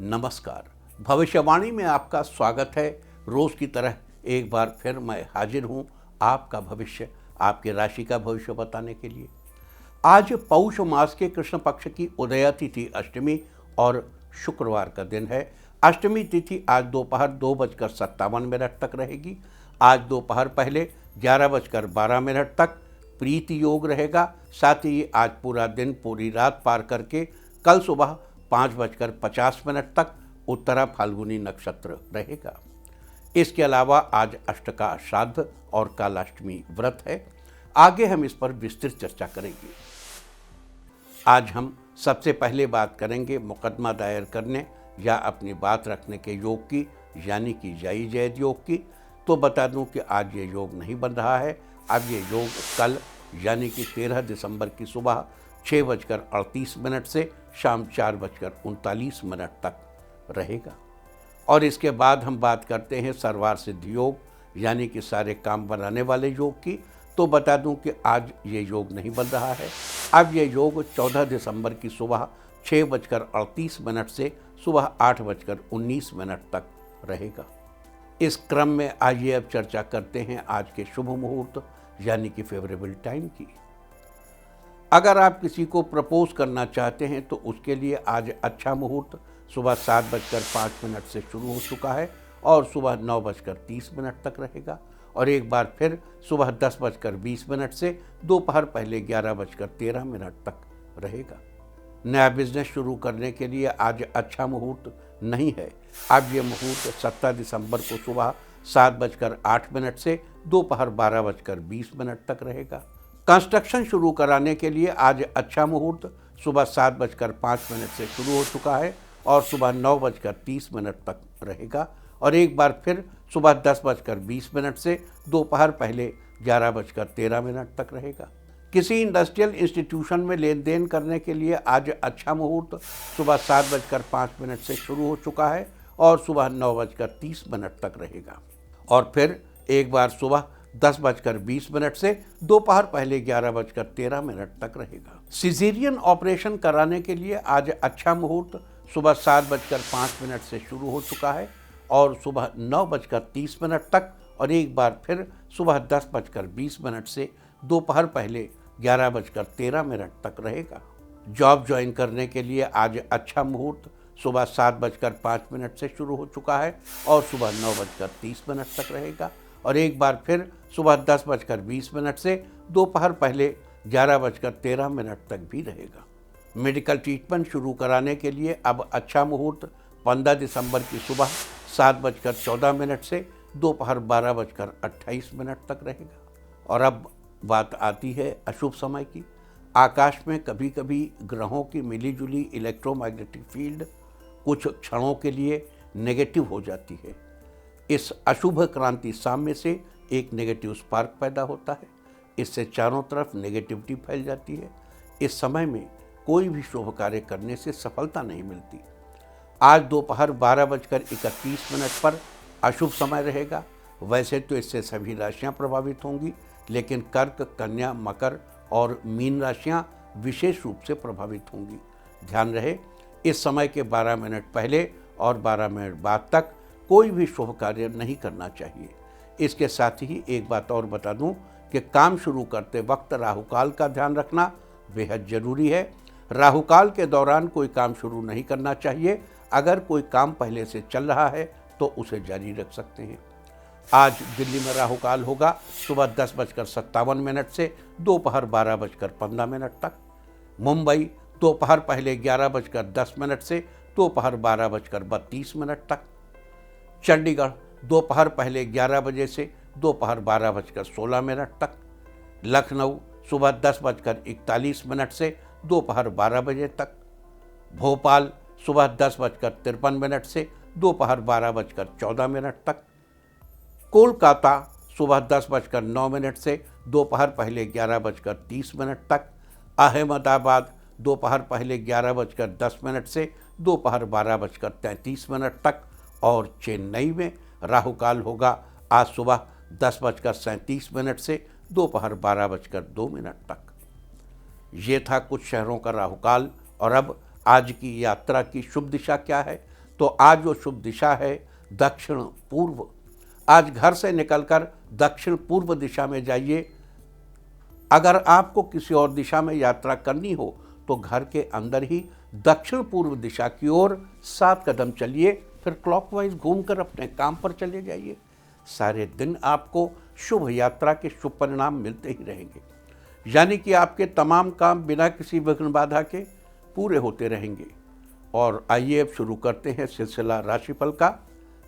नमस्कार। भविष्यवाणी में आपका स्वागत है। रोज की तरह एक बार फिर मैं हाजिर हूं आपका भविष्य, आपके राशि का भविष्य बताने के लिए। आज पौष मास के कृष्ण पक्ष की उदया तिथि अष्टमी और शुक्रवार का दिन है। अष्टमी तिथि आज दोपहर 2:57 तक रहेगी। आज दोपहर पहले 11:12 तक प्रीति योग रहेगा। साथ ही आज पूरा दिन, पूरी रात पार करके कल सुबह 5:50 तक उत्तरा फाल्गुनी नक्षत्र रहेगा। इसके अलावा आज अष्टका श्राद्ध और कालाष्टमी व्रत है। आगे हम इस पर विस्तृत चर्चा करेंगे। आज हम सबसे पहले बात करेंगे मुकदमा दायर करने या अपनी बात रखने के योग की, यानी कि जाई जैद योग की। तो बता दूं कि आज ये योग नहीं बन रहा है। अब ये योग कल यानी कि 13 दिसंबर की सुबह 6:38 से शाम 4:39 तक रहेगा। और इसके बाद हम बात करते हैं सर्वार सिद्ध योग, यानी कि सारे काम बनाने वाले योग की। तो बता दूं कि आज ये योग नहीं बन रहा है। अब ये योग 14 दिसंबर की सुबह 6:38 से सुबह 8:19 तक रहेगा। इस क्रम में आइए अब चर्चा करते हैं आज के शुभ मुहूर्त, यानी कि फेवरेबल टाइम की। अगर आप किसी को प्रपोज करना चाहते हैं तो उसके लिए आज अच्छा मुहूर्त सुबह 7:05 से शुरू हो चुका है और सुबह 9:30 तक रहेगा। और एक बार फिर सुबह 10:20 से दोपहर पहले 11:13 तक रहेगा। नया बिजनेस शुरू करने के लिए आज अच्छा मुहूर्त नहीं है। अब ये मुहूर्त 17 दिसंबर को सुबह 7:08 से दोपहर 12:20 तक रहेगा। कंस्ट्रक्शन शुरू कराने के लिए आज अच्छा मुहूर्त सुबह 7:05 से शुरू हो चुका है और सुबह 9:30 तक रहेगा। और एक बार फिर सुबह 10:20 से दोपहर पहले 11:13 तक रहेगा। किसी इंडस्ट्रियल इंस्टीट्यूशन में लेन देन करने के लिए आज अच्छा मुहूर्त सुबह 7:05 से शुरू हो चुका है और सुबह 9:30 तक रहेगा। और फिर एक बार सुबह 10:20 से दोपहर पहले 11:13 तक रहेगा। सिजेरियन ऑपरेशन कराने के लिए आज अच्छा मुहूर्त सुबह 7:05 से शुरू हो चुका है और सुबह 9:30 तक और एक बार फिर सुबह 10:20 से दोपहर पहले 11:13 तक रहेगा। जॉब ज्वाइन करने के लिए आज अच्छा मुहूर्त सुबह 7:05 से शुरू हो चुका है और सुबह 9:30 तक रहेगा। और एक बार फिर सुबह 10:20 से दोपहर पहले 11:13 तक भी रहेगा। मेडिकल ट्रीटमेंट शुरू कराने के लिए अब अच्छा मुहूर्त 15 दिसंबर की सुबह 7:14 से दोपहर 12:28 तक रहेगा। और अब बात आती है अशुभ समय की। आकाश में कभी कभी ग्रहों की मिलीजुली इलेक्ट्रोमैग्नेटिक फील्ड कुछ क्षणों के लिए नेगेटिव हो जाती है। इस अशुभ क्रांति साम्य से एक नेगेटिव स्पार्क पैदा होता है। इससे चारों तरफ नेगेटिविटी फैल जाती है। इस समय में कोई भी शुभ कार्य करने से सफलता नहीं मिलती। आज दोपहर 12:31 पर अशुभ समय रहेगा। वैसे तो इससे सभी राशियां प्रभावित होंगी, लेकिन कर्क, कन्या, मकर और मीन राशियां विशेष रूप से प्रभावित होंगी। ध्यान रहे, इस समय के 12 मिनट पहले और 12 मिनट बाद तक कोई भी शुभ कार्य नहीं करना चाहिए। इसके साथ ही एक बात और बता दूं कि काम शुरू करते वक्त राहुकाल का ध्यान रखना बेहद जरूरी है। राहुकाल के दौरान कोई काम शुरू नहीं करना चाहिए। अगर कोई काम पहले से चल रहा है तो उसे जारी रख सकते हैं। आज दिल्ली में राहुकाल होगा सुबह 10:57 से दोपहर 12:15 तक। मुंबई दोपहर पहले 11:10 से दोपहर 12:32 तक। चंडीगढ़ दोपहर पहले 11 बजे से दोपहर 12:16 तक। लखनऊ सुबह 10:41 से दोपहर 12 बजे तक। भोपाल सुबह 10:53 से दोपहर 12:14 तक। कोलकाता सुबह 10:09 से दोपहर पहले 11:30 तक। अहमदाबाद दोपहर पहले 11:10 से दोपहर 12:33 तक। और चेन्नई में राहुकाल होगा आज सुबह 10:37 से दोपहर 12:02 तक। ये था कुछ शहरों का राहुकाल। और अब आज की यात्रा की शुभ दिशा क्या है, तो आज जो शुभ दिशा है दक्षिण पूर्व। आज घर से निकलकर दक्षिण पूर्व दिशा में जाइए। अगर आपको किसी और दिशा में यात्रा करनी हो तो घर के अंदर ही दक्षिण पूर्व दिशा की ओर 7 कदम चलिए, फिर क्लॉकवाइज घूमकर अपने काम पर चले जाइए। सारे दिन आपको शुभ यात्रा के शुभ परिणाम मिलते ही रहेंगे, यानी कि आपके तमाम काम बिना किसी विघ्न बाधा के पूरे होते रहेंगे। और आइए अब शुरू करते हैं सिलसिला राशिफल का।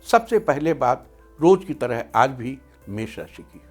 सबसे पहले बात रोज की तरह आज भी मेष राशि की।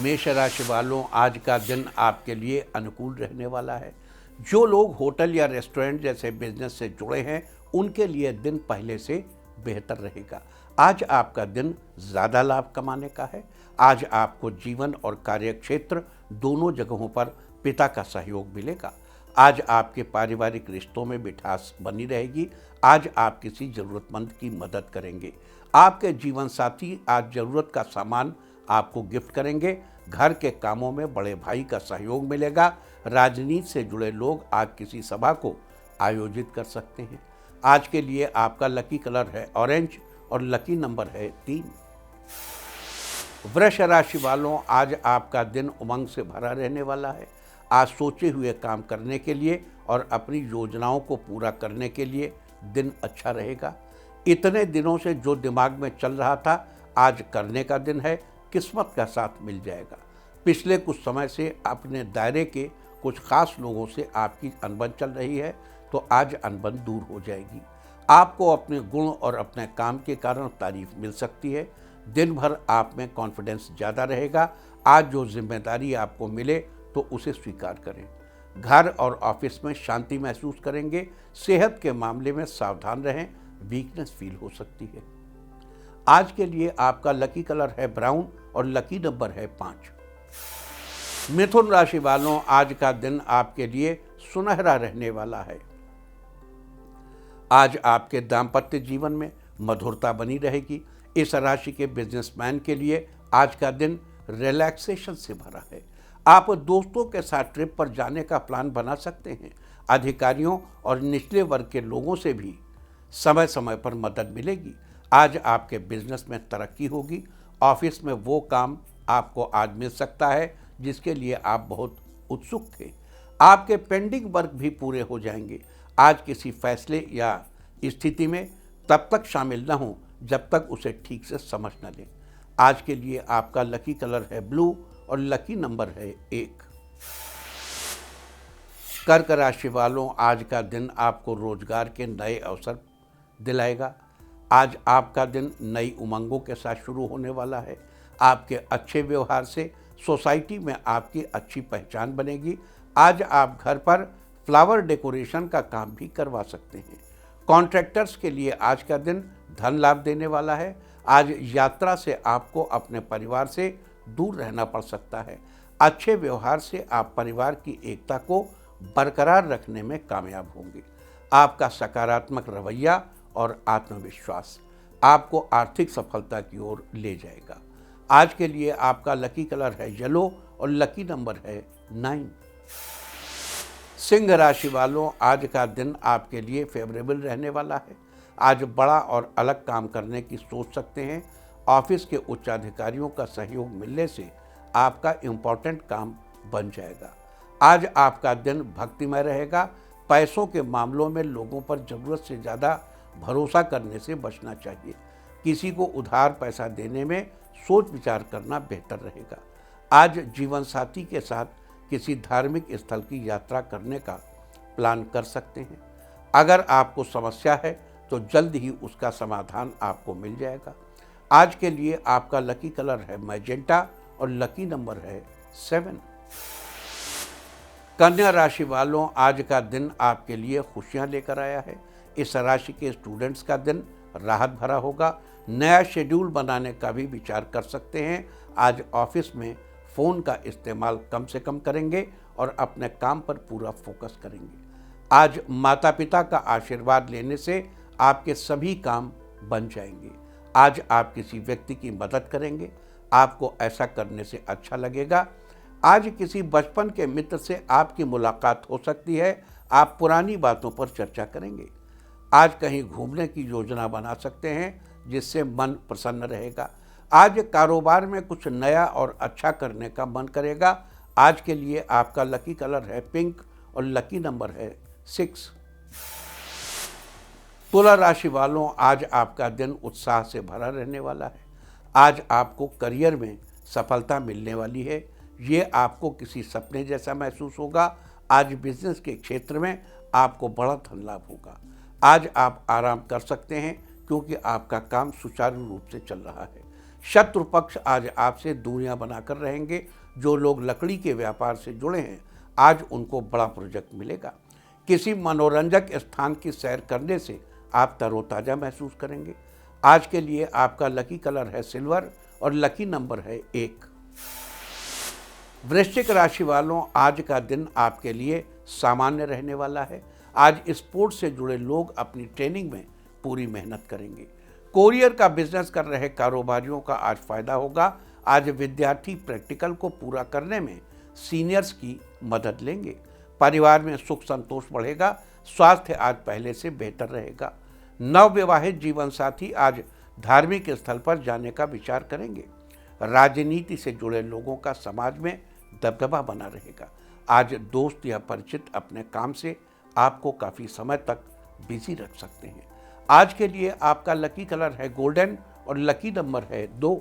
मेष राशि वालों, आज का दिन आपके लिए अनुकूल रहने वाला है। जो लोग होटल या रेस्टोरेंट जैसे बिजनेस से जुड़े हैं उनके लिए दिन पहले से बेहतर रहेगा। आज आपका दिन ज़्यादा लाभ कमाने का है। आज आपको जीवन और कार्य क्षेत्र दोनों जगहों पर पिता का सहयोग मिलेगा। आज आपके पारिवारिक रिश्तों में मिठास बनी रहेगी। आज आप किसी ज़रूरतमंद की मदद करेंगे। आपके जीवन साथी आज ज़रूरत का सामान आपको गिफ्ट करेंगे। घर के कामों में बड़े भाई का सहयोग मिलेगा। राजनीति से जुड़े लोग आज किसी सभा को आयोजित कर सकते हैं। आज के लिए आपका लकी कलर है ऑरेंज और लकी नंबर है 3। वृष राशि वालों, आज आपका दिन उमंग से भरा रहने वाला है। आज सोचे हुए काम करने के लिए और अपनी योजनाओं को पूरा करने के लिए दिन अच्छा रहेगा। इतने दिनों से जो दिमाग में चल रहा था आज करने का दिन है। किस्मत का साथ मिल जाएगा। पिछले कुछ समय से अपने दायरे के कुछ खास लोगों से आपकी अनबन चल रही है, तो आज अनबन दूर हो जाएगी। आपको अपने गुण और अपने काम के कारण तारीफ मिल सकती है। दिन भर आप में कॉन्फिडेंस ज़्यादा रहेगा। आज जो जिम्मेदारी आपको मिले तो उसे स्वीकार करें। घर और ऑफिस में शांति महसूस करेंगे। सेहत के मामले में सावधान रहें, वीकनेस फील हो सकती है। आज के लिए आपका लकी कलर है ब्राउन और लकी नंबर है 5। मिथुन राशि वालों, आज का दिन आपके लिए सुनहरा रहने वाला है। आज आपके दाम्पत्य जीवन में मधुरता बनी रहेगी। इस राशि के बिजनेसमैन के लिए आज का दिन रिलैक्सेशन से भरा है। आप दोस्तों के साथ ट्रिप पर जाने का प्लान बना सकते हैं। अधिकारियों और निचले वर्ग के लोगों से भी समय समय पर मदद मिलेगी। आज आपके बिजनेस में तरक्की होगी। ऑफिस में वो काम आपको आज मिल सकता है जिसके लिए आप बहुत उत्सुक थे। आपके पेंडिंग वर्क भी पूरे हो जाएंगे। आज किसी फैसले या स्थिति में तब तक शामिल न हो जब तक उसे ठीक से समझ न लें। आज के लिए आपका लकी कलर है ब्लू और लकी नंबर है 1। कर्क राशि वालों, आज का दिन आपको रोजगार के नए अवसर दिलाएगा। आज आपका दिन नई उमंगों के साथ शुरू होने वाला है। आपके अच्छे व्यवहार से सोसाइटी में आपकी अच्छी पहचान बनेगी। आज आप घर पर फ्लावर डेकोरेशन का काम भी करवा सकते हैं। कॉन्ट्रैक्टर्स के लिए आज का दिन धन लाभ देने वाला है। आज यात्रा से आपको अपने परिवार से दूर रहना पड़ सकता है। अच्छे व्यवहार से आप परिवार की एकता को बरकरार रखने में कामयाब होंगे। आपका सकारात्मक रवैया और आत्मविश्वास आपको आर्थिक सफलता की ओर ले जाएगा। आज के लिए आपका लकी कलर है येलो और लकी नंबर है 9। सिंह राशि वालों, आज का दिन आपके लिए फेवरेबल रहने वाला है। आज बड़ा और अलग काम करने की सोच सकते हैं। ऑफिस के उच्च अधिकारियों का सहयोग मिलने से आपका इम्पोर्टेंट काम बन जाएगा। आज आपका दिन भक्तिमय रहेगा। पैसों के मामलों में लोगों पर ज़रूरत से ज़्यादा भरोसा करने से बचना चाहिए। किसी को उधार पैसा देने में सोच विचार करना बेहतर रहेगा। आज जीवन साथी के साथ किसी धार्मिक स्थल की यात्रा करने का प्लान कर सकते हैं। अगर आपको समस्या है तो जल्द ही उसका समाधान आपको मिल जाएगा। आज के लिए आपका लकी कलर है मैजेंटा और लकी नंबर है 7। कन्या राशि वालों, आज का दिन आपके लिए खुशियां लेकर आया है। इस राशि के स्टूडेंट्स का दिन राहत भरा होगा। नया शेड्यूल बनाने का भी विचार कर सकते हैं। आज ऑफिस में फ़ोन का इस्तेमाल कम से कम करेंगे और अपने काम पर पूरा फोकस करेंगे। आज माता पिता का आशीर्वाद लेने से आपके सभी काम बन जाएंगे। आज आप किसी व्यक्ति की मदद करेंगे। आपको ऐसा करने से अच्छा लगेगा। आज किसी बचपन के मित्र से आपकी मुलाकात हो सकती है। आप पुरानी बातों पर चर्चा करेंगे। आज कहीं घूमने की योजना बना सकते हैं, जिससे मन प्रसन्न रहेगा। आज कारोबार में कुछ नया और अच्छा करने का मन करेगा। आज के लिए आपका लकी कलर है पिंक और लकी नंबर है 6। तुला राशि वालों, आज आपका दिन उत्साह से भरा रहने वाला है। आज आपको करियर में सफलता मिलने वाली है। ये आपको किसी सपने जैसा महसूस होगा। आज बिजनेस के क्षेत्र में आपको बड़ा धन लाभ होगा। आज आप आराम कर सकते हैं क्योंकि आपका काम सुचारू रूप से चल रहा है। शत्रु पक्ष आज आपसे दूरियां बनाकर रहेंगे। जो लोग लकड़ी के व्यापार से जुड़े हैं, आज उनको बड़ा प्रोजेक्ट मिलेगा। किसी मनोरंजक स्थान की सैर करने से आप तरोताज़ा महसूस करेंगे। आज के लिए आपका लकी कलर है सिल्वर और लकी नंबर है 1। वृश्चिक राशि वालों, आज का दिन आपके लिए सामान्य रहने वाला है। आज स्पोर्ट्स से जुड़े लोग अपनी ट्रेनिंग में पूरी मेहनत करेंगे। कोरियर का बिजनेस कर रहे कारोबारियों का आज फायदा होगा। आज विद्यार्थी प्रैक्टिकल को पूरा करने में सीनियर्स की मदद लेंगे। परिवार में सुख संतोष बढ़ेगा। स्वास्थ्य आज पहले से बेहतर रहेगा। नवविवाहित जीवन साथी आज धार्मिक स्थल पर जाने का विचार करेंगे। राजनीति से जुड़े लोगों का समाज में दबदबा बना रहेगा। आज दोस्त या परिचित अपने काम से आपको काफ़ी समय तक बिजी रख सकते हैं। आज के लिए आपका लकी कलर है गोल्डन और लकी नंबर है 2।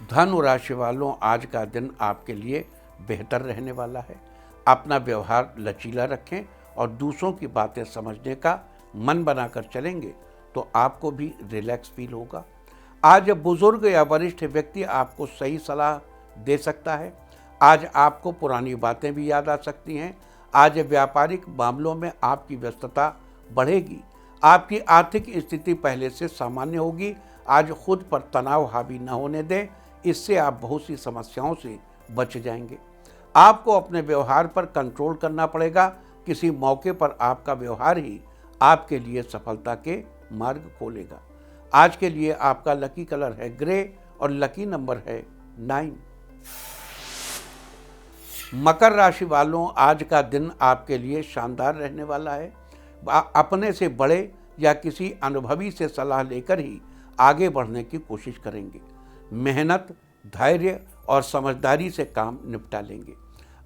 धनु राशि वालों, आज का दिन आपके लिए बेहतर रहने वाला है। अपना व्यवहार लचीला रखें और दूसरों की बातें समझने का मन बनाकर चलेंगे तो आपको भी रिलैक्स फील होगा। आज बुजुर्ग या वरिष्ठ व्यक्ति आपको सही सलाह दे सकता है। आज आपको पुरानी बातें भी याद आ सकती हैं। आज व्यापारिक मामलों में आपकी व्यस्तता बढ़ेगी। आपकी आर्थिक स्थिति पहले से सामान्य होगी। आज खुद पर तनाव हावी न होने दें, इससे आप बहुत सी समस्याओं से बच जाएंगे। आपको अपने व्यवहार पर कंट्रोल करना पड़ेगा। किसी मौके पर आपका व्यवहार ही आपके लिए सफलता के मार्ग खोलेगा। आज के लिए आपका लकी कलर है ग्रे और लकी नंबर है 9। मकर राशि वालों, आज का दिन आपके लिए शानदार रहने वाला है। अपने से बड़े या किसी अनुभवी से सलाह लेकर ही आगे बढ़ने की कोशिश करेंगे। मेहनत, धैर्य और समझदारी से काम निपटा लेंगे।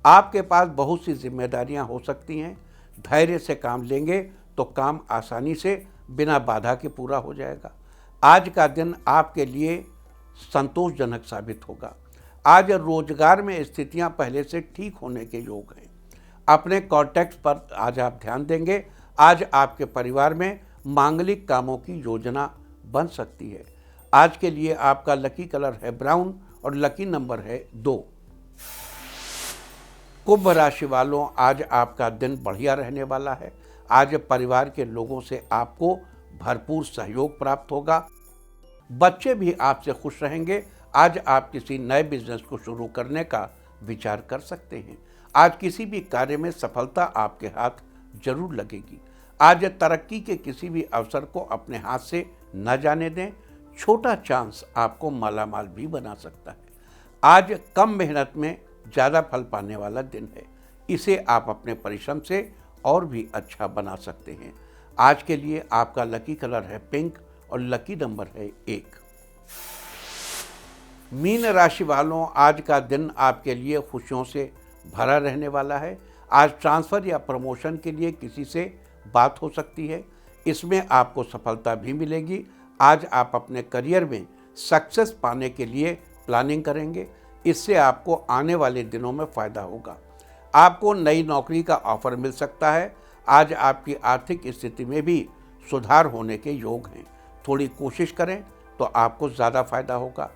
आपके पास बहुत सी जिम्मेदारियां हो सकती हैं। धैर्य से काम लेंगे तो काम आसानी से बिना बाधा के पूरा हो जाएगा। आज का दिन आपके लिए संतोषजनक साबित होगा। आज रोजगार में स्थितियां पहले से ठीक होने के योग हैं। अपने कॉन्टैक्ट पर आज आप ध्यान देंगे। आज आपके परिवार में मांगलिक कामों की योजना बन सकती है। आज के लिए आपका लकी कलर है ब्राउन और लकी नंबर है 2। कुंभ राशि वालों, आज आपका दिन बढ़िया रहने वाला है। आज परिवार के लोगों से आपको भरपूर सहयोग प्राप्त होगा। बच्चे भी आपसे खुश रहेंगे। आज आप किसी नए बिजनेस को शुरू करने का विचार कर सकते हैं। आज किसी भी कार्य में सफलता आपके हाथ जरूर लगेगी। आज तरक्की के किसी भी अवसर को अपने हाथ से न जाने दें। छोटा चांस आपको मालामाल भी बना सकता है। आज कम मेहनत में ज़्यादा फल पाने वाला दिन है। इसे आप अपने परिश्रम से और भी अच्छा बना सकते हैं। आज के लिए आपका लकी कलर है पिंक और लकी नंबर है 1। मीन राशि वालों, आज का दिन आपके लिए खुशियों से भरा रहने वाला है। आज ट्रांसफ़र या प्रमोशन के लिए किसी से बात हो सकती है। इसमें आपको सफलता भी मिलेगी। आज आप अपने करियर में सक्सेस पाने के लिए प्लानिंग करेंगे। इससे आपको आने वाले दिनों में फ़ायदा होगा। आपको नई नौकरी का ऑफ़र मिल सकता है। आज आपकी आर्थिक स्थिति में भी सुधार होने के योग हैं। थोड़ी कोशिश करें तो आपको ज़्यादा फायदा होगा।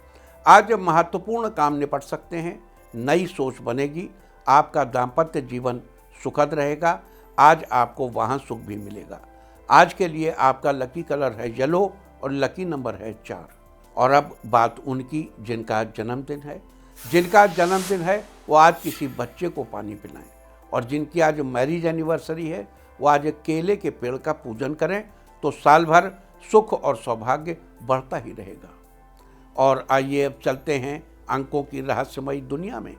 आज महत्वपूर्ण काम निपट सकते हैं। नई सोच बनेगी। आपका दाम्पत्य जीवन सुखद रहेगा। आज आपको वाहन सुख भी मिलेगा। आज के लिए आपका लकी कलर है येलो और लकी नंबर है 4। और अब बात उनकी जिनका जन्मदिन है। जिनका जन्मदिन है वो आज किसी बच्चे को पानी पिलाएं। और जिनकी आज मैरिज एनिवर्सरी है वो आज केले के पेड़ का पूजन करें तो साल भर सुख और सौभाग्य बढ़ता ही रहेगा। और आइए अब चलते हैं अंकों की रहस्यमयी दुनिया में।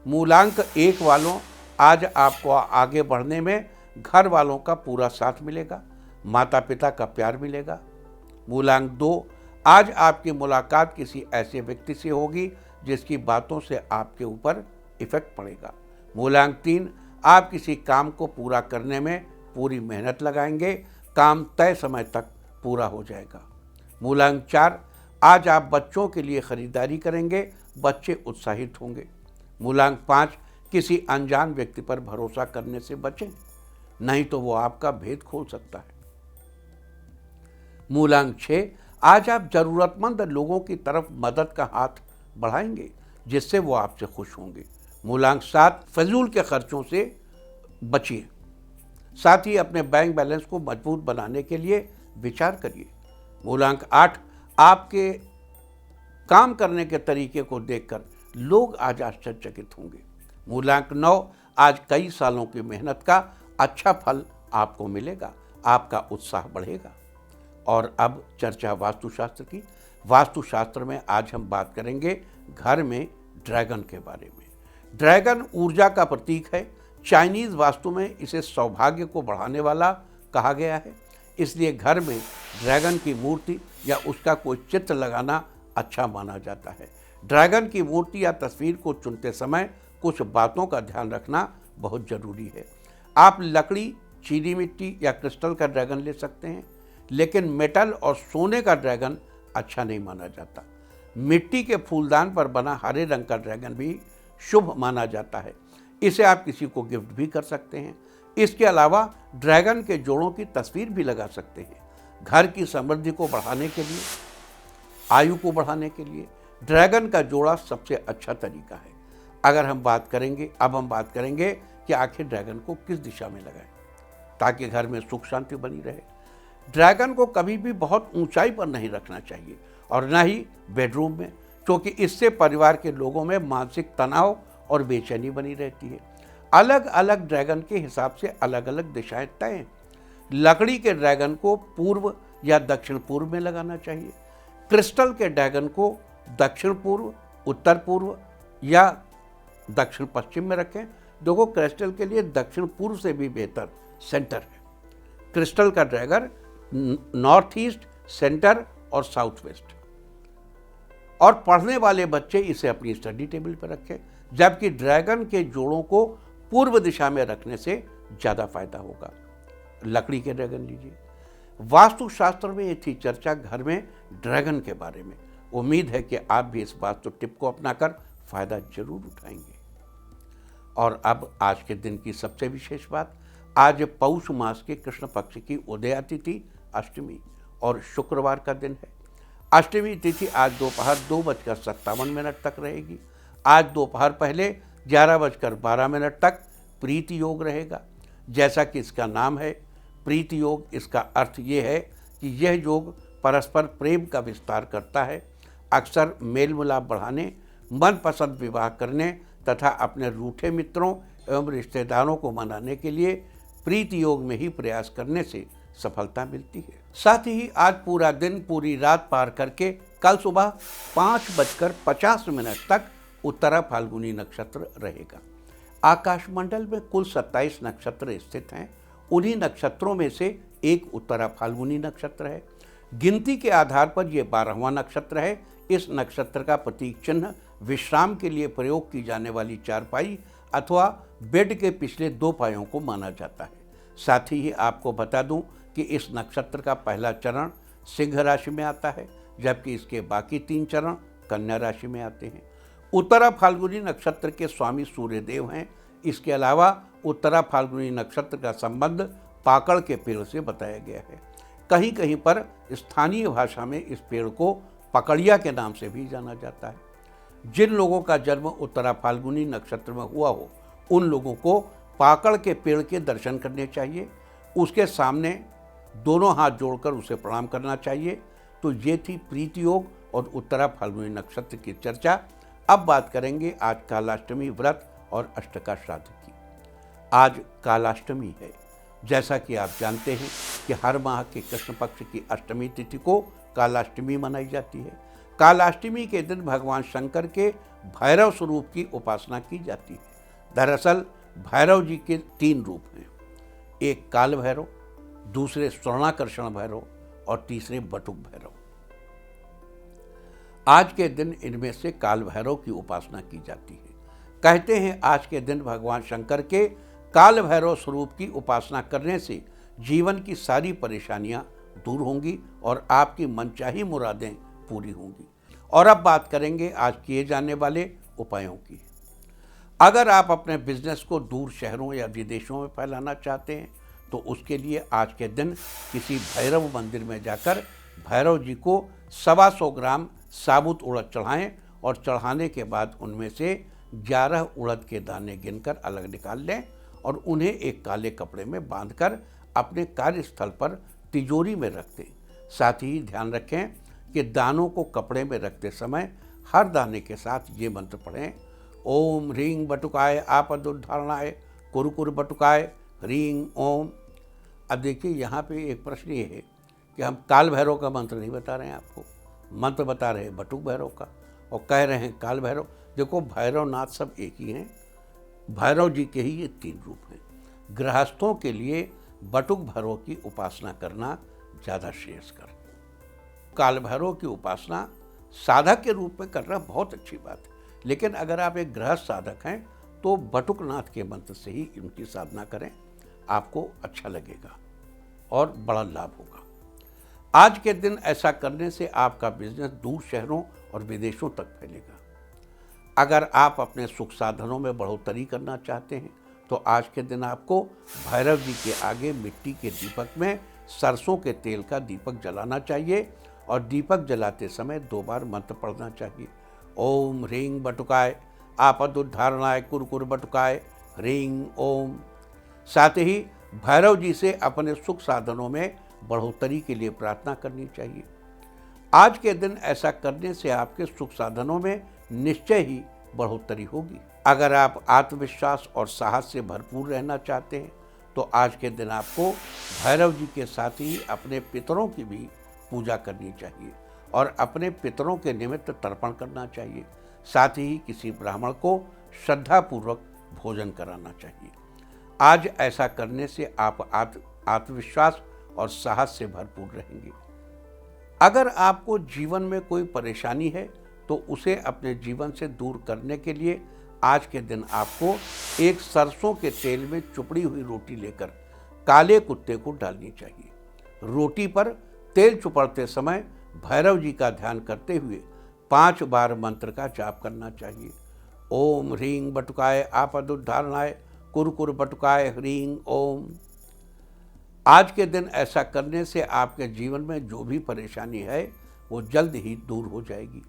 मूलांक 1 वालों, आज आपको आगे बढ़ने में घर वालों का पूरा साथ मिलेगा, माता पिता का प्यार मिलेगा। मूलांक 2, आज आपकी मुलाकात किसी ऐसे व्यक्ति से होगी जिसकी बातों से आपके ऊपर इफेक्ट पड़ेगा। मूलांक 3, आप किसी काम को पूरा करने में पूरी मेहनत लगाएंगे, काम तय समय तक पूरा हो जाएगा। मूलांक 4, आज आप बच्चों के लिए खरीदारी करेंगे, बच्चे उत्साहित होंगे। मूलांक 5, किसी अनजान व्यक्ति पर भरोसा करने से बचें, नहीं तो वो आपका भेद खोल सकता है। मूलांक 6, आज आप जरूरतमंद लोगों की तरफ मदद का हाथ बढ़ाएंगे, जिससे वो आपसे खुश होंगे। मूलांक 7, फजूल के खर्चों से बचिए, साथ ही अपने बैंक बैलेंस को मजबूत बनाने के लिए विचार करिए। मूलांक 8, आपके काम करने के तरीके को देखकर लोग आज आश्चर्यचकित होंगे। मूलांक 9, आज कई सालों की मेहनत का अच्छा फल आपको मिलेगा, आपका उत्साह बढ़ेगा। और अब चर्चा वास्तुशास्त्र की। वास्तुशास्त्र में आज हम बात करेंगे घर में ड्रैगन के बारे में। ड्रैगन ऊर्जा का प्रतीक है। चाइनीज़ वास्तु में इसे सौभाग्य को बढ़ाने वाला कहा गया है, इसलिए घर में ड्रैगन की मूर्ति या उसका कोई चित्र लगाना अच्छा माना जाता है। ड्रैगन की मूर्ति या तस्वीर को चुनते समय कुछ बातों का ध्यान रखना बहुत ज़रूरी है। आप लकड़ी, चीनी मिट्टी या क्रिस्टल का ड्रैगन ले सकते हैं, लेकिन मेटल और सोने का ड्रैगन अच्छा नहीं माना जाता। मिट्टी के फूलदान पर बना हरे रंग का ड्रैगन भी शुभ माना जाता है, इसे आप किसी को गिफ्ट भी कर सकते हैं। इसके अलावा ड्रैगन के जोड़ों की तस्वीर भी लगा सकते हैं। घर की समृद्धि को बढ़ाने के लिए, आयु को बढ़ाने के लिए ड्रैगन का जोड़ा सबसे अच्छा तरीका है। अब हम बात करेंगे कि आखिर ड्रैगन को किस दिशा में लगाएं ताकि घर में सुख शांति बनी रहे। ड्रैगन को कभी भी बहुत ऊंचाई पर नहीं रखना चाहिए और न ही बेडरूम में, क्योंकि इससे परिवार के लोगों में मानसिक तनाव और बेचैनी बनी रहती है। अलग अलग ड्रैगन के हिसाब से अलग अलग दिशाएं तय हैं। लकड़ी के ड्रैगन को पूर्व या दक्षिण पूर्व में लगाना चाहिए। क्रिस्टल के ड्रैगन को दक्षिण पूर्व, उत्तर पूर्व या दक्षिण पश्चिम में रखें। देखो, क्रिस्टल के लिए दक्षिण पूर्व से भी बेहतर सेंटर है। क्रिस्टल का ड्रैगन नॉर्थ ईस्ट, सेंटर और साउथ वेस्ट। और पढ़ने वाले बच्चे इसे अपनी स्टडी टेबल पर रखें, जबकि ड्रैगन के जोड़ों को पूर्व दिशा में रखने से ज़्यादा फायदा होगा। लकड़ी के ड्रैगन लीजिए। वास्तुशास्त्र में ये थी चर्चा घर में ड्रैगन के बारे में। उम्मीद है कि आप भी इस वास्तु टिप को अपनाकर फायदा जरूर उठाएंगे। और अब आज के दिन की सबसे विशेष बात, आज पौष मास के कृष्ण पक्ष की उदया तिथि अष्टमी और शुक्रवार का दिन है। अष्टमी तिथि आज दोपहर 2:57 तक रहेगी। आज दोपहर पहले 11:12 तक प्रीति योग रहेगा। जैसा कि इसका नाम है प्रीति योग, इसका अर्थ ये है कि यह योग परस्पर प्रेम का विस्तार करता है। अक्सर मेल मिलाप बढ़ाने, मनपसंद विवाह करने तथा अपने रूठे मित्रों एवं रिश्तेदारों को मनाने के लिए प्रीति योग में ही प्रयास करने से सफलता मिलती है। साथ ही आज पूरा दिन, पूरी रात पार करके कल सुबह 5:50 तक उत्तरा फाल्गुनी नक्षत्र रहेगा। आकाशमंडल में कुल 27 नक्षत्र स्थित हैं। उन्हीं नक्षत्रों में से एक उत्तरा फाल्गुनी नक्षत्र है। गिनती के आधार पर यह 12वां नक्षत्र है। इस नक्षत्र का प्रतीक चिन्ह विश्राम के लिए प्रयोग की जाने वाली चारपाई अथवा बेड के पिछले 2 पायों को माना जाता है। साथ ही आपको बता दूं कि इस नक्षत्र का पहला चरण सिंह राशि में आता है, जबकि इसके बाकी 3 चरण कन्या राशि में आते हैं। उत्तरा फाल्गुनी नक्षत्र के स्वामी सूर्यदेव हैं। इसके अलावा उत्तरा फाल्गुनी नक्षत्र का संबंध पाकड़ के पेड़ से बताया गया है। कहीं कहीं पर स्थानीय भाषा में इस पेड़ को पकड़िया के नाम से भी जाना जाता है। जिन लोगों का जन्म उत्तरा फाल्गुनी नक्षत्र में हुआ हो, उन लोगों को पाकड़ के पेड़ के दर्शन करने चाहिए। उसके सामने दोनों हाथ जोड़कर उसे प्रणाम करना चाहिए। तो ये थी प्रीति योग और उत्तरा फाल्गुनी नक्षत्र की चर्चा। अब बात करेंगे आज कालाष्टमी व्रत और अष्टका श्राद्ध की। आज कालाष्टमी है। जैसा कि आप जानते हैं कि हर माह के कृष्ण पक्ष की अष्टमी तिथि को कालाष्टमी मनाई जाती है। कालाष्टमी के दिन भगवान शंकर के भैरव स्वरूप की उपासना की जाती है। दरअसल भैरव जी के 3 रूप हैं। एक काल भैरव, दूसरे स्वर्णाकर्षण भैरव और तीसरे बटुक भैरव। आज के दिन इनमें से काल भैरव की उपासना की जाती है। कहते हैं आज के दिन भगवान शंकर के काल भैरव स्वरूप की उपासना करने से जीवन की सारी परेशानियां दूर होंगी और आपकी मनचाही मुरादें पूरी होंगी। और अब बात करेंगे आज किए जाने वाले उपायों की। अगर आप अपने बिजनेस को दूर शहरों या विदेशों में फैलाना चाहते हैं तो उसके लिए आज के दिन किसी भैरव मंदिर में जाकर भैरव जी को 125 ग्राम साबुत उड़द चढ़ाएं और चढ़ाने के बाद उनमें से 11 उड़द के दाने गिनकर अलग निकाल लें और उन्हें एक काले कपड़े में बांधकर अपने कार्यस्थल पर तिजोरी में रख दें। साथ ही ध्यान रखें कि दानों को कपड़े में रखते समय हर दाने के साथ ये मंत्र पढ़ें, ओम ह्रीं बटुकाय आपदुद्धारणाय कुरकुर बटुकाय ह्रीं ओम। अब देखिए यहाँ पे एक प्रश्न ये है कि हम काल भैरव का मंत्र नहीं बता रहे हैं आपको, मंत्र बता रहे हैं बटुक भैरव का और कह रहे हैं काल भैरव। देखो भैरवनाथ सब एक ही हैं, भैरव जी के ही ये 3 रूप हैं। गृहस्थों के लिए बटुक भैरव की उपासना करना ज़्यादा श्रेयस्कर। काल भैरव की उपासना साधक के रूप में करना बहुत अच्छी बात है, लेकिन अगर आप एक गृहस्थ साधक हैं तो बटुकनाथ के मंत्र से ही इनकी साधना करें, आपको अच्छा लगेगा और बड़ा लाभ होगा। आज के दिन ऐसा करने से आपका बिजनेस दूर शहरों और विदेशों तक फैलेगा। अगर आप अपने सुख साधनों में बढ़ोतरी करना चाहते हैं तो आज के दिन आपको भैरव जी के आगे मिट्टी के दीपक में सरसों के तेल का दीपक जलाना चाहिए और दीपक जलाते समय 2 बार मंत्र पढ़ना चाहिए, ओम ह्रीं बटुकाय आपदुद्धारणाय कुरकुर बटुकाय ह्रीं ओम। साथ ही भैरव जी से अपने सुख साधनों में बढ़ोतरी के लिए प्रार्थना करनी चाहिए। आज के दिन ऐसा करने से आपके सुख साधनों में निश्चय ही बढ़ोतरी होगी। अगर आप आत्मविश्वास और साहस से भरपूर रहना चाहते हैं तो आज के दिन आपको भैरव जी के साथ ही अपने पितरों की भी पूजा करनी चाहिए और अपने पितरों के निमित्त तर्पण करना चाहिए। साथ ही किसी ब्राह्मण को श्रद्धापूर्वक भोजन कराना चाहिए। आज ऐसा करने से आप आत्मविश्वास और साहस से भरपूर रहेंगे। अगर आपको जीवन में कोई परेशानी है तो उसे अपने जीवन से दूर करने के लिए आज के दिन आपको एक सरसों के तेल में चुपड़ी हुई रोटी लेकर काले कुत्ते को डालनी चाहिए। रोटी पर तेल चुपड़ते समय भैरव जी का ध्यान करते हुए 5 बार मंत्र का जाप करना चाहिए, ओम ह्रीं बटुकाय आपदुद्धारणाय कुरकुर बटुकाय ह्रीं ओम। आज के दिन ऐसा करने से आपके जीवन में जो भी परेशानी है वो जल्द ही दूर हो जाएगी।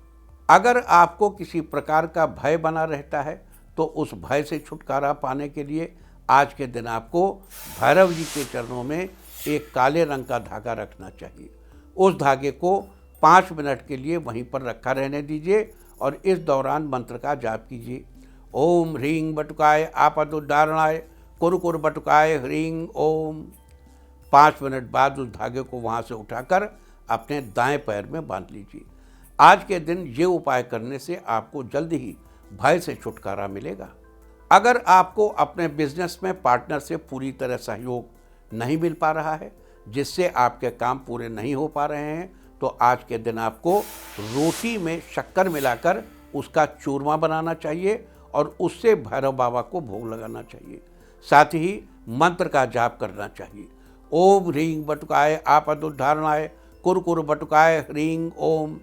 अगर आपको किसी प्रकार का भय बना रहता है तो उस भय से छुटकारा पाने के लिए आज के दिन आपको भैरव जी के चरणों में एक काले रंग का धागा रखना चाहिए। उस धागे को 5 मिनट के लिए वहीं पर रखा रहने दीजिए और इस दौरान मंत्र का जाप कीजिए, ओम ह्रीं बटुकाय आपदुद्धारणाय कुरकुर बटुकाय ह्रीं ओम। 5 मिनट बाद उस धागे को वहाँ से उठाकर अपने दाएं पैर में बांध लीजिए। आज के दिन ये उपाय करने से आपको जल्द ही भय से छुटकारा मिलेगा। अगर आपको अपने बिजनेस में पार्टनर से पूरी तरह सहयोग नहीं मिल पा रहा है, जिससे आपके काम पूरे नहीं हो पा रहे हैं, तो आज के दिन आपको रोटी में शक्कर मिलाकर उसका चूरमा बनाना चाहिए और उससे भैरव बाबा को भोग लगाना चाहिए। साथ ही मंत्र का जाप करना चाहिए, ओम ह्रीं बटुकाय आपदुद्धारणाय कुरकुर बटुकाय ह्रीं ओम।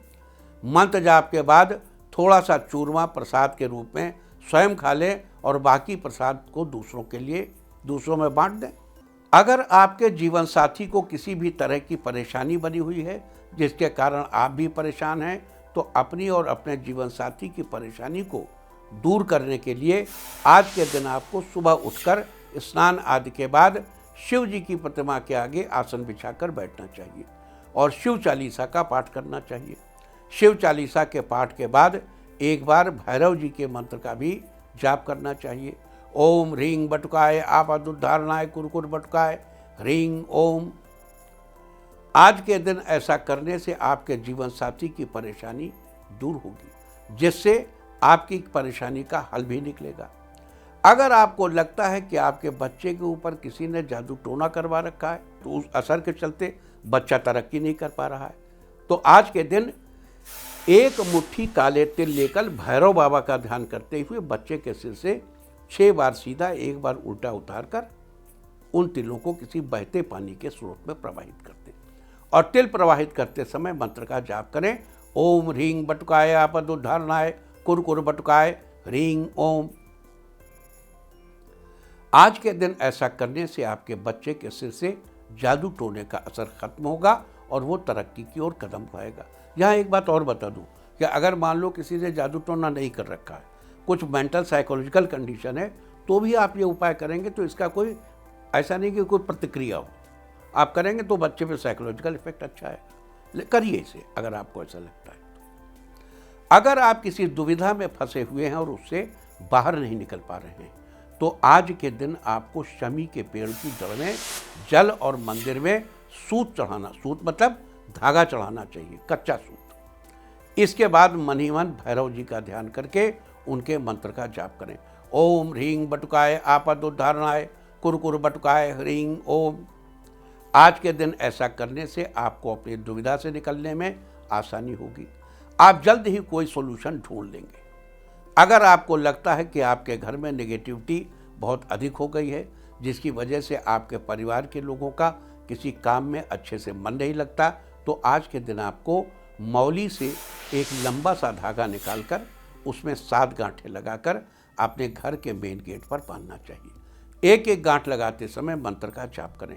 मंत्र जाप के बाद थोड़ा सा चूरमा प्रसाद के रूप में स्वयं खा लें और बाकी प्रसाद को दूसरों में बांट दें। अगर आपके जीवन साथी को किसी भी तरह की परेशानी बनी हुई है जिसके कारण आप भी परेशान हैं, तो अपनी और अपने जीवन साथी की परेशानी को दूर करने के लिए आज के दिन आपको सुबह उठकर स्नान आदि के बाद शिव जी की प्रतिमा के आगे आसन बिछाकर बैठना चाहिए और शिव चालीसा का पाठ करना चाहिए। शिव चालीसा के पाठ के बाद एक बार भैरव जी के मंत्र का भी जाप करना चाहिए, ओम ह्रीं बटुकाय आपदुद्धारणाय कुरकुर बटुकाय ह्रीं ओम। आज के दिन ऐसा करने से आपके जीवन साथी की परेशानी दूर होगी, जिससे आपकी परेशानी का हल भी निकलेगा। अगर आपको लगता है कि आपके बच्चे के ऊपर किसी ने जादू टोना करवा रखा है, तो उस असर के चलते बच्चा तरक्की नहीं कर पा रहा है, तो आज के दिन एक मुट्ठी काले तिल लेकर भैरव बाबा का ध्यान करते हुए बच्चे के सिर से 6 बार सीधा 1 बार उल्टा उतार कर उन तिलों को किसी बहते पानी के स्रोत में प्रवाहित करते और तिल प्रवाहित करते समय मंत्र का जाप करें। ओम ह्रीं बटुकाय आपद उद्धारणाय कुरकुर बटुकाय ह्रीं ओम। आज के दिन ऐसा करने से आपके बच्चे के सिर से जादू टोने का असर खत्म होगा और वो तरक्की की ओर कदम उठाएगा। यहाँ एक बात और बता दूं कि अगर मान लो किसी ने जादू टोना नहीं कर रखा है, कुछ मेंटल साइकोलॉजिकल कंडीशन है, तो भी आप ये उपाय करेंगे तो इसका कोई ऐसा नहीं कि कोई प्रतिक्रिया हो, आप करेंगे तो बच्चे पे साइकोलॉजिकल इफेक्ट अच्छा है। करिए इसे अगर आपको ऐसा लगता है। अगर आप किसी दुविधा में फंसे हुए हैं और उससे बाहर नहीं निकल पा रहे हैं, तो आज के दिन आपको शमी के पेड़ की जड़ में जल और मंदिर में सूत चढ़ाना, सूत मतलब धागा चढ़ाना चाहिए, कच्चा सूत। इसके बाद मन ही मन भैरव जी का ध्यान करके उनके मंत्र का जाप करें। ओम ह्रीं बटुकाय आपद उद्धारणाय कुरकुर बटुकाय ह्रीं ओम। आज के दिन ऐसा करने से आपको अपनी दुविधा से निकलने में आसानी होगी। आप जल्द ही कोई सॉल्यूशन ढूंढ लेंगे। अगर आपको लगता है कि आपके घर में नेगेटिविटी बहुत अधिक हो गई है, जिसकी वजह से आपके परिवार के लोगों का किसी काम में अच्छे से मन नहीं लगता, तो आज के दिन आपको मौली से एक लंबा सा धागा निकालकर उसमें 7 गांठें लगाकर अपने घर के मेन गेट पर बांधना चाहिए। एक एक गांठ लगाते समय मंत्र का जाप करें।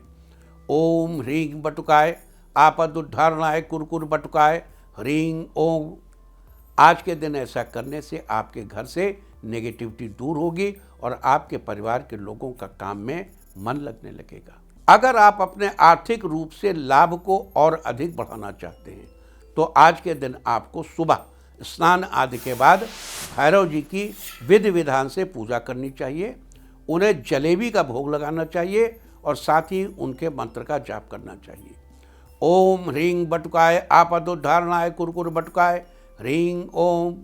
ओम ह्रीं बटुकाय आपद उद्धारणाय कुरकुर बटुकाय ह्रीं ओम। आज के दिन ऐसा करने से आपके घर से नेगेटिविटी दूर होगी और आपके परिवार के लोगों का काम में मन लगने लगेगा। अगर आप अपने आर्थिक रूप से लाभ को और अधिक बढ़ाना चाहते हैं, तो आज के दिन आपको सुबह स्नान आदि के बाद भैरव जी की विधि विधान से पूजा करनी चाहिए, उन्हें जलेबी का भोग लगाना चाहिए और साथ ही उनके मंत्र का जाप करना चाहिए। ओम ह्रीं बटुकाय आपद उद्धारणाय कुरकुर बटुकाय ह्रीं ओम।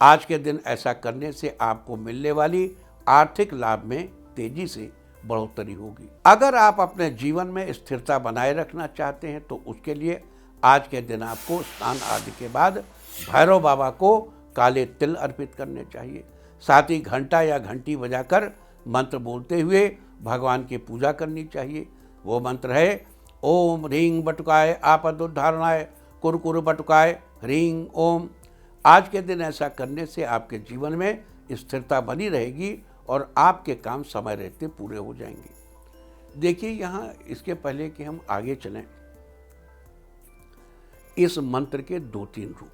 आज के दिन ऐसा करने से आपको मिलने वाली आर्थिक लाभ में तेजी से बढ़ोतरी होगी। अगर आप अपने जीवन में स्थिरता बनाए रखना चाहते हैं, तो उसके लिए आज के दिन आपको स्नान आदि के बाद भैरव बाबा को काले तिल अर्पित करने चाहिए। साथ ही घंटा या घंटी बजाकर मंत्र बोलते हुए भगवान की पूजा करनी चाहिए। वो मंत्र है ओम ह्रीं बटुकाय आपद उद्धारणाय कुरकुर बटुकाय ह्रीं ओम। आज के दिन ऐसा करने से आपके जीवन में स्थिरता बनी रहेगी और आपके काम समय रहते पूरे हो जाएंगे। देखिए, यहाँ इसके पहले कि हम आगे चलें, इस मंत्र के 2-3 रूप,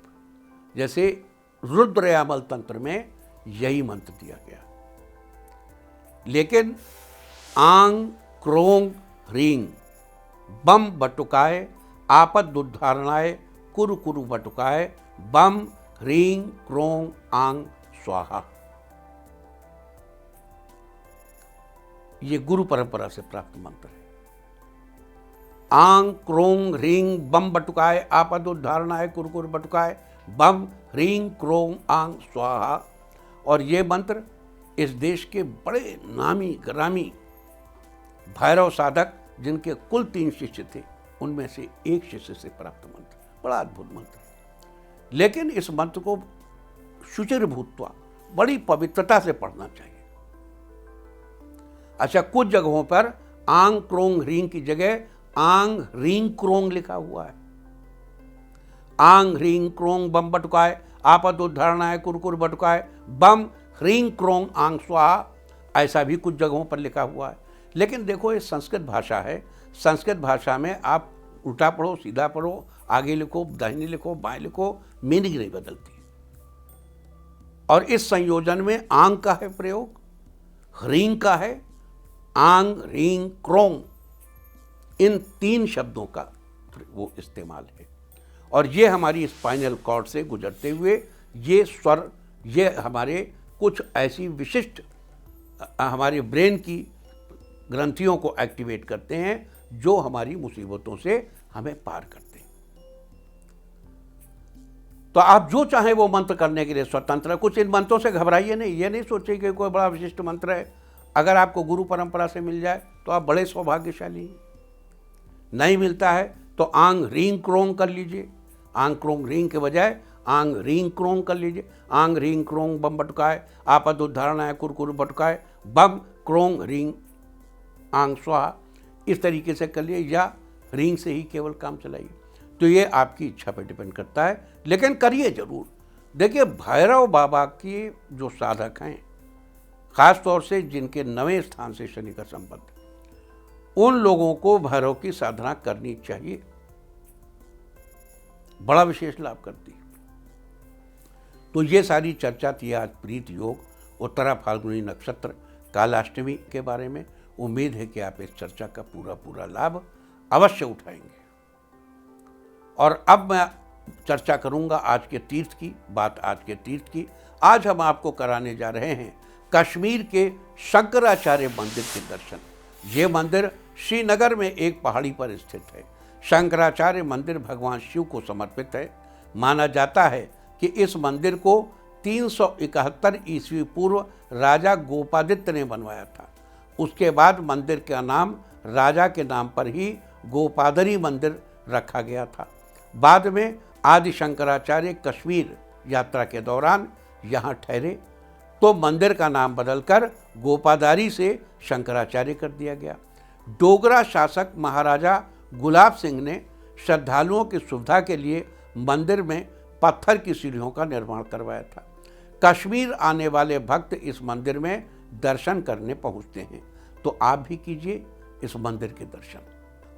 जैसे रुद्रयामल तंत्र में यही मंत्र दिया गया, लेकिन आंग क्रोंग ह्रीं बम बटुकाय आपद उद्धारणाय कुरकुरु बटुकाय बम ह्रीं क्रोंग आंग स्वाहा। ये गुरु परंपरा से प्राप्त मंत्र है। आंग क्रोंग ह्रीं बम बटुकाय आपद उद्धारणाय कुरकुर बटुकाय बम ह्रीं क्रोंग आंग स्वाहा। और ये मंत्र इस देश के बड़े नामी ग्रामी भैरव साधक, जिनके कुल 3 शिष्य थे, उनमें से एक शिष्य से प्राप्त मंत्र, बड़ा अद्भुत मंत्र है। लेकिन इस मंत्र को शुचिर भूत्वा, बड़ी पवित्रता से पढ़ना चाहिए। अच्छा, कुछ जगहों पर आंग क्रोंग ह्रीं की जगह आंग ह्रीं क्रोंग लिखा हुआ है। आंग ह्रीं क्रोंग बम बटुकाय आपद उद्धारणाय कुरकुर बटुकाय बम ह्रीं क्रोंग आंग स्वाहा, ऐसा भी कुछ जगहों पर लिखा हुआ है। लेकिन देखो, ये संस्कृत भाषा है। संस्कृत भाषा में आप उल्टा पढ़ो, सीधा पढ़ो, आगे लिखो, दाहिने लिखो, बाएं लिखो, मीनिंग नहीं बदलती। और इस संयोजन में आंग का है प्रयोग, ह्रीं का है, आंग ह्रीं क्रोंग, इन 3 शब्दों का वो इस्तेमाल है। और ये हमारी स्पाइनल कॉर्ड से गुजरते हुए ये स्वर, ये हमारे कुछ ऐसी विशिष्ट हमारे ब्रेन की ग्रंथियों को एक्टिवेट करते हैं, जो हमारी मुसीबतों से हमें पार करते हैं। तो आप जो चाहें वो मंत्र करने के लिए स्वतंत्र है। कुछ इन मंत्रों से घबराइए नहीं, ये नहीं सोचिए कि कोई बड़ा विशिष्ट मंत्र है। अगर आपको गुरु परंपरा से मिल जाए तो आप बड़े सौभाग्यशाली हैं। नहीं मिलता है तो आंग रींग क्रोंग कर लीजिए। आंग क्रोंग रींग के बजाय आंग रींग क्रोंग कर लीजिए। आंग रींग क्रोंग बम बटुकाए, आपद उद्धारण है कुरकुर बटुकाए, बम क्रोंग रींग आंग स्वाहा, इस तरीके से कर लिए, या रींग से ही केवल काम चलाइए। तो ये आपकी इच्छा पर डिपेंड करता है, लेकिन करिए जरूर। देखिए, भैरव बाबा के जो साधक हैं, खास तौर से जिनके 9वें स्थान से शनि का संबंध, उन लोगों को भैरव की साधना करनी चाहिए, बड़ा विशेष लाभ करती है। तो ये सारी चर्चा थी आज प्रीत योग, उत्तरा फाल्गुनी नक्षत्र, कालाष्टमी के बारे में। उम्मीद है कि आप इस चर्चा का पूरा लाभ अवश्य उठाएंगे। और अब मैं चर्चा करूंगा आज के तीर्थ की बात। आज के तीर्थ की आज हम आपको कराने जा रहे हैं कश्मीर के शंकराचार्य मंदिर के दर्शन। ये मंदिर श्रीनगर में एक पहाड़ी पर स्थित है। शंकराचार्य मंदिर भगवान शिव को समर्पित है। माना जाता है कि इस मंदिर को 371 ईस्वी पूर्व राजा गोपादित्य ने बनवाया था। उसके बाद मंदिर का नाम राजा के नाम पर ही गोपादरी मंदिर रखा गया था। बाद में आदि शंकराचार्य कश्मीर यात्रा के दौरान यहाँ ठहरे तो मंदिर का नाम बदलकर गोपादारी से शंकराचार्य कर दिया गया। डोगरा शासक महाराजा गुलाब सिंह ने श्रद्धालुओं की सुविधा के लिए मंदिर में पत्थर की सीढ़ियों का निर्माण करवाया था। कश्मीर आने वाले भक्त इस मंदिर में दर्शन करने पहुंचते हैं, तो आप भी कीजिए इस मंदिर के दर्शन।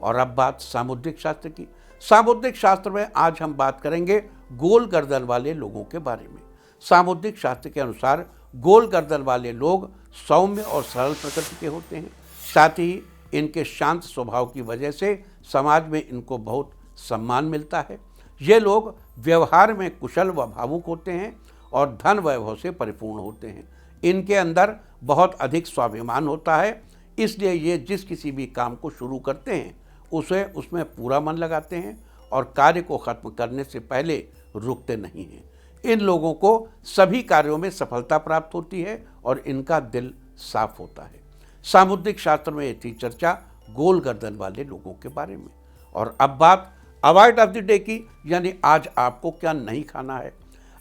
और अब बात सामुद्रिक शास्त्र की। सामुद्रिक शास्त्र में आज हम बात करेंगे गोल गर्दन वाले लोगों के बारे में। सामुद्रिक शास्त्र के अनुसार गोल गर्दन वाले लोग सौम्य और सरल प्रकृति के होते हैं। साथ ही इनके शांत स्वभाव की वजह से समाज में इनको बहुत सम्मान मिलता है। ये लोग व्यवहार में कुशल व भावुक होते हैं और धन वैभव से परिपूर्ण होते हैं। इनके अंदर बहुत अधिक स्वाभिमान होता है, इसलिए ये जिस किसी भी काम को शुरू करते हैं उसमें पूरा मन लगाते हैं और कार्य को खत्म करने से पहले रुकते नहीं हैं। इन लोगों को सभी कार्यों में सफलता प्राप्त होती है और इनका दिल साफ होता है। सामुद्रिक शास्त्र में थी चर्चा गोल गर्दन वाले लोगों के बारे में। और अब बात अवॉइड ऑफ द डे की, यानी आज आपको क्या नहीं खाना है।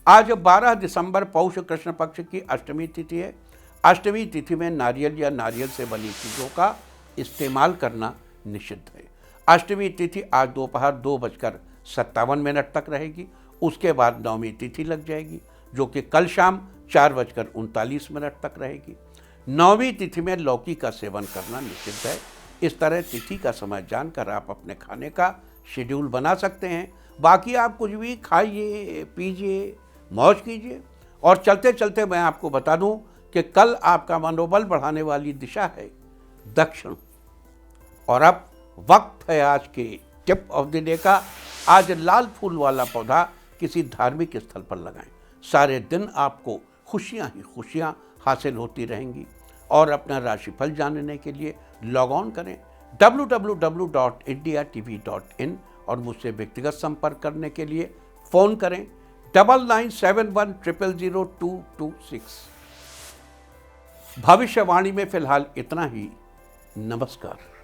आज 12 दिसंबर पौष कृष्ण पक्ष की अष्टमी तिथि है। अष्टमी तिथि में नारियल या नारियल से बनी चीज़ों का इस्तेमाल करना निषिद्ध है। अष्टमी तिथि आज दोपहर 2:57 तक रहेगी। उसके बाद नवमी तिथि लग जाएगी, जो कि कल शाम 4:39 तक रहेगी। नवमी तिथि में लौकी का सेवन करना निषिद्ध है। इस तरह तिथि का समय जानकर आप अपने खाने का शेड्यूल बना सकते हैं। बाकी आप कुछ भी खाइए, पीजिए, मौज कीजिए। और चलते चलते मैं आपको बता दूं कि कल आपका मनोबल बढ़ाने वाली दिशा है दक्षिण। और अब वक्त है आज के टिप ऑफ द डे का। आज लाल फूल वाला पौधा किसी धार्मिक स्थल पर लगाएं। सारे दिन आपको खुशियां ही खुशियां हासिल होती रहेंगी। और अपना राशिफल जानने के लिए लॉग ऑन करें www.indiatv.in और मुझसे व्यक्तिगत संपर्क करने के लिए फ़ोन करें 9971000226। भविष्यवाणी में फिलहाल इतना ही। नमस्कार।